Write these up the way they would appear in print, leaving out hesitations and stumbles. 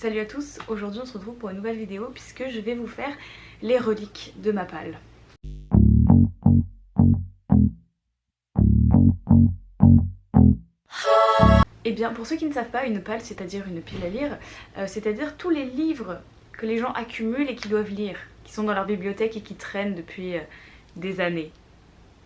Salut à tous, aujourd'hui on se retrouve pour une nouvelle vidéo puisque je vais vous faire les reliques de ma palle. Et bien pour ceux qui ne savent pas, une palle c'est-à-dire une pile à lire, c'est-à-dire tous les livres que les gens accumulent et qu'ils doivent lire, qui sont dans leur bibliothèque et qui traînent depuis des années.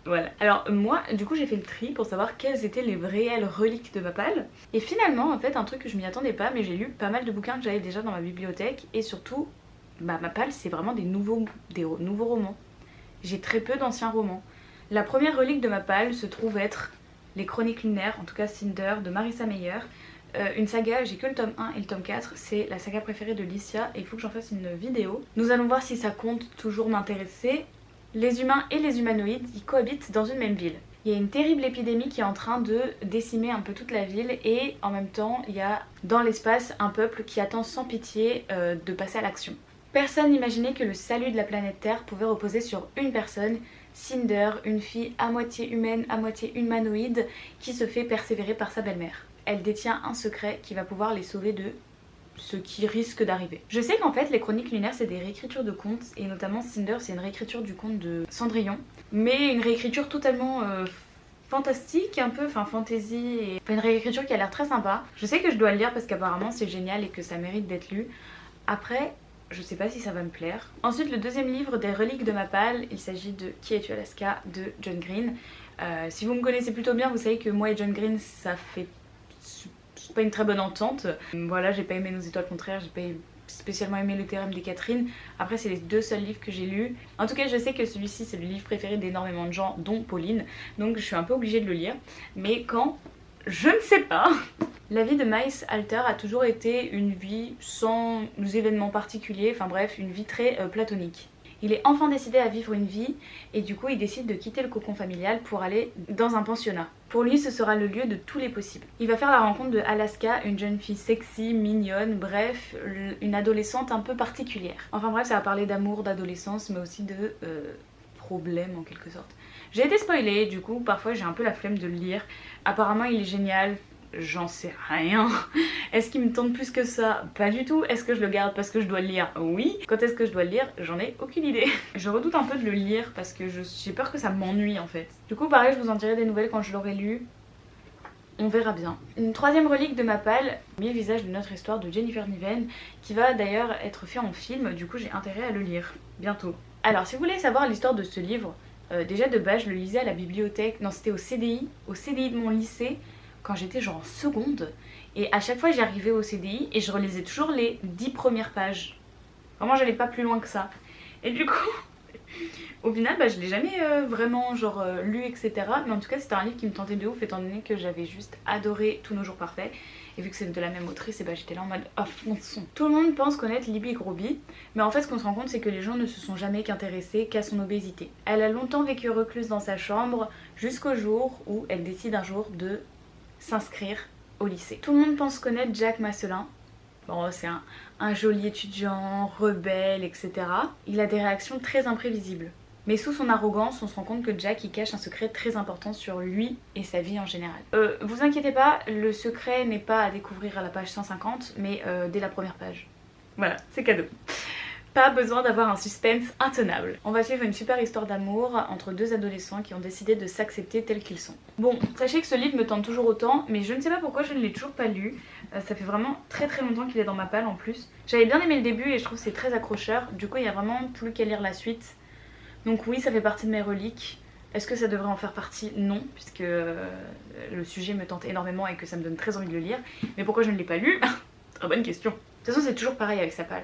Voilà. Alors moi, du coup j'ai fait le tri pour savoir quelles étaient les réelles reliques de ma palle. Et finalement, en fait, un truc que je m'y attendais pas, mais j'ai lu pas mal de bouquins que j'avais déjà dans ma bibliothèque. Et surtout, ma palle c'est vraiment des nouveaux romans. J'ai très peu d'anciens romans. La première relique de ma palle se trouve être les Chroniques lunaires, en tout cas Cinder, de Marissa Meyer. Une saga, j'ai que le tome 1 et le tome 4, c'est la saga préférée de Licia et il faut que j'en fasse une vidéo. Nous allons voir si ça compte toujours m'intéresser. Les humains et les humanoïdes y cohabitent dans une même ville. Il y a une terrible épidémie qui est en train de décimer un peu toute la ville et en même temps il y a dans l'espace un peuple qui attend sans pitié de passer à l'action. Personne n'imaginait que le salut de la planète Terre pouvait reposer sur une personne, Cinder, une fille à moitié humaine, à moitié humanoïde qui se fait persévérer par sa belle-mère. Elle détient un secret qui va pouvoir les sauver de ce qui risque d'arriver. Je sais qu'en fait les Chroniques lunaires c'est des réécritures de contes et notamment Cinder c'est une réécriture du conte de Cendrillon, mais une réécriture totalement fantastique, un peu, enfin fantasy, et une réécriture qui a l'air très sympa. Je sais que je dois le lire parce qu'apparemment c'est génial et que ça mérite d'être lu. Après, je sais pas si ça va me plaire. Ensuite, le deuxième livre des reliques de ma palle, il s'agit de Qui es-tu Alaska de John Green. Si vous me connaissez plutôt bien, vous savez que moi et John Green ça fait pas une très bonne entente. Voilà, j'ai pas aimé Nos étoiles contraires, j'ai pas spécialement aimé Le théorème des Catherine. Après c'est les deux seuls livres que j'ai lus. En tout cas je sais que celui-ci c'est le livre préféré d'énormément de gens, dont Pauline, donc je suis un peu obligée de le lire. Mais quand? Je ne sais pas. La vie de Miles Alter a toujours été une vie sans événements particuliers, enfin bref, une vie très platonique. Il est enfin décidé à vivre une vie et du coup il décide de quitter le cocon familial pour aller dans un pensionnat. Pour lui ce sera le lieu de tous les possibles. Il va faire la rencontre de Alaska, une jeune fille sexy, mignonne, bref, une adolescente un peu particulière. Enfin bref, ça va parler d'amour, d'adolescence mais aussi de problèmes en quelque sorte. J'ai été spoilée, du coup parfois j'ai un peu la flemme de le lire. Apparemment il est génial. J'en sais rien. Est-ce qu'il me tente plus que ça? Pas du tout. Est-ce que je le garde parce que je dois le lire? Oui. Quand est-ce que je dois le lire? J'en ai aucune idée. Je redoute un peu de le lire parce que j'ai peur que ça m'ennuie en fait. Du coup pareil, je vous en dirai des nouvelles quand je l'aurai lu. On verra bien. Une troisième relique de ma palle, 1000 visages de notre histoire de Jennifer Niven, qui va d'ailleurs être fait en film, du coup j'ai intérêt à le lire bientôt. Alors si vous voulez savoir l'histoire de ce livre, déjà de base je le lisais à la bibliothèque, non c'était au CDI de mon lycée, quand j'étais genre en seconde, et à chaque fois j'arrivais au CDI et je relisais toujours les 10 premières pages. Vraiment j'allais pas plus loin que ça. Et du coup, au final je l'ai jamais vraiment genre lu etc. Mais en tout cas c'était un livre qui me tentait de ouf étant donné que j'avais juste adoré Tous nos jours parfaits. Et vu que c'est de la même autrice, et j'étais là en mode oh fonçons. Tout le monde pense connaître Libby Groby, mais en fait ce qu'on se rend compte c'est que les gens ne se sont jamais qu'intéressés qu'à son obésité. Elle a longtemps vécu recluse dans sa chambre jusqu'au jour où elle décide un jour de s'inscrire au lycée. Tout le monde pense connaître Jack Masselin. Bon, c'est un joli étudiant, rebelle, etc. Il a des réactions très imprévisibles. Mais sous son arrogance, on se rend compte que Jack il cache un secret très important sur lui et sa vie en général. Vous inquiétez pas, le secret n'est pas à découvrir à la page 150, mais dès la première page. Voilà, c'est cadeau. Pas besoin d'avoir un suspense intenable. On va suivre une super histoire d'amour entre deux adolescents qui ont décidé de s'accepter tels qu'ils sont. Bon, sachez que ce livre me tente toujours autant, mais je ne sais pas pourquoi je ne l'ai toujours pas lu. Ça fait vraiment très longtemps qu'il est dans ma palle en plus. J'avais bien aimé le début et je trouve que c'est très accrocheur. Du coup il n'y a vraiment plus qu'à lire la suite. Donc oui, ça fait partie de mes reliques. Est-ce que ça devrait en faire partie? Non, puisque le sujet me tente énormément et que ça me donne très envie de le lire. Mais pourquoi je ne l'ai pas lu? Très bonne question. De toute façon c'est toujours pareil avec sa palle.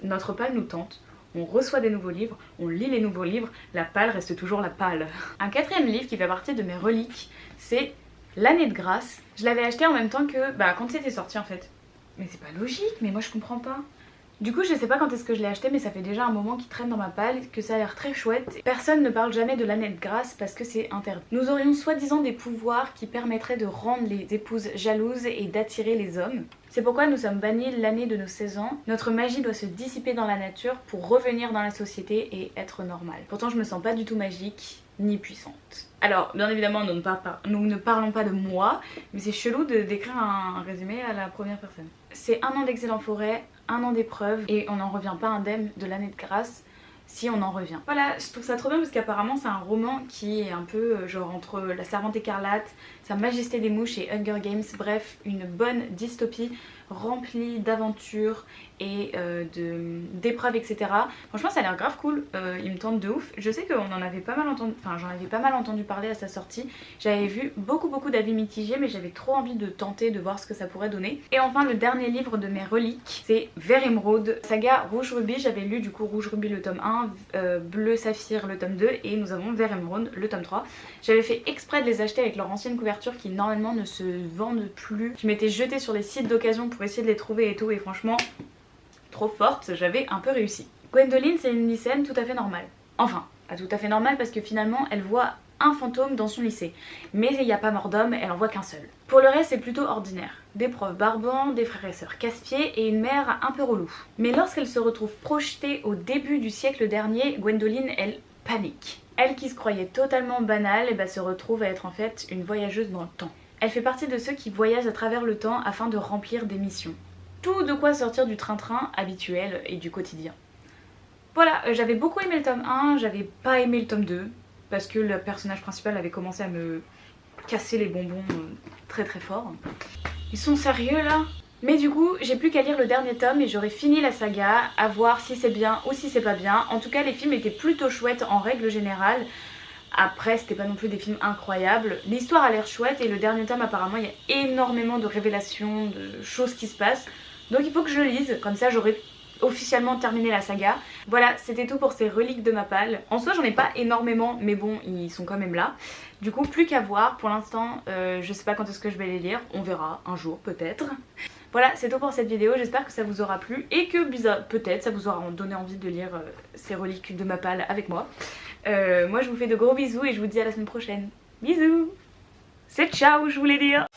Notre palle nous tente, on reçoit des nouveaux livres, on lit les nouveaux livres, la palle reste toujours la palle. Un quatrième livre qui fait partie de mes reliques, c'est L'année de grâce. Je l'avais acheté en même temps que quand c'était sorti en fait. Mais c'est pas logique, mais moi je comprends pas. Du coup je sais pas quand est-ce que je l'ai acheté mais ça fait déjà un moment qu'il traîne dans ma palle, que ça a l'air très chouette. Personne ne parle jamais de l'année de grâce parce que c'est interdit. Nous aurions soi-disant des pouvoirs qui permettraient de rendre les épouses jalouses et d'attirer les hommes. C'est pourquoi nous sommes bannis l'année de nos 16 ans. Notre magie doit se dissiper dans la nature pour revenir dans la société et être normale. Pourtant je me sens pas du tout magique, ni puissante. Alors bien évidemment nous ne parlons pas de moi, mais c'est chelou d'écrire un résumé à la première personne. C'est 1 an d'exil en forêt, 1 an d'épreuves et on n'en revient pas indemne de l'année de grâce si on en revient. Voilà, je trouve ça trop bien parce qu'apparemment c'est un roman qui est un peu genre entre La Servante écarlate, Sa Majesté des Mouches et Hunger Games, bref une bonne dystopie remplie d'aventures et d'épreuves etc. Franchement ça a l'air grave cool, il me tente de ouf. Je sais qu'on en avait pas mal entendu, enfin j'en avais pas mal entendu parler à sa sortie. J'avais vu beaucoup d'avis mitigés mais j'avais trop envie de tenter de voir ce que ça pourrait donner. Et enfin le dernier livre de mes reliques, c'est Vert Émeraude, saga Rouge Rubis. J'avais lu du coup Rouge Rubis le tome 1, Bleu Saphir le tome 2 et nous avons Vert Émeraude le tome 3. J'avais fait exprès de les acheter avec leur ancienne couverture qui normalement ne se vendent plus. Je m'étais jetée sur les sites d'occasion pour essayer de les trouver et tout et franchement trop forte, j'avais un peu réussi. Gwendoline c'est une lycéenne tout à fait normale. Enfin, pas tout à fait normale parce que finalement elle voit un fantôme dans son lycée. Mais il n'y a pas mort d'homme, elle en voit qu'un seul. Pour le reste c'est plutôt ordinaire. Des profs barbants, des frères et sœurs casse-pieds et une mère un peu relou. Mais lorsqu'elle se retrouve projetée au début du siècle dernier, Gwendoline elle panique. Elle qui se croyait totalement banale se retrouve à être en fait une voyageuse dans le temps. Elle fait partie de ceux qui voyagent à travers le temps afin de remplir des missions. Tout de quoi sortir du train-train habituel et du quotidien. Voilà, j'avais beaucoup aimé le tome 1, j'avais pas aimé le tome 2 parce que le personnage principal avait commencé à me casser les bonbons très fort. Ils sont sérieux là? Mais du coup j'ai plus qu'à lire le dernier tome et j'aurai fini la saga, à voir si c'est bien ou si c'est pas bien. En tout cas les films étaient plutôt chouettes en règle générale. Après c'était pas non plus des films incroyables. L'histoire a l'air chouette et le dernier tome apparemment il y a énormément de révélations, de choses qui se passent. Donc il faut que je le lise, comme ça j'aurai officiellement terminé la saga. Voilà, c'était tout pour ces reliques de Mappal. En soi j'en ai pas énormément mais bon ils sont quand même là. Du coup plus qu'à voir, pour l'instant je sais pas quand est-ce que je vais les lire, on verra un jour peut-être. Voilà, c'est tout pour cette vidéo, j'espère que ça vous aura plu et que peut-être ça vous aura donné envie de lire ces reliques de Mappal avec moi. Moi je vous fais de gros bisous et je vous dis à la semaine prochaine. Bisous! C'est ciao je voulais dire.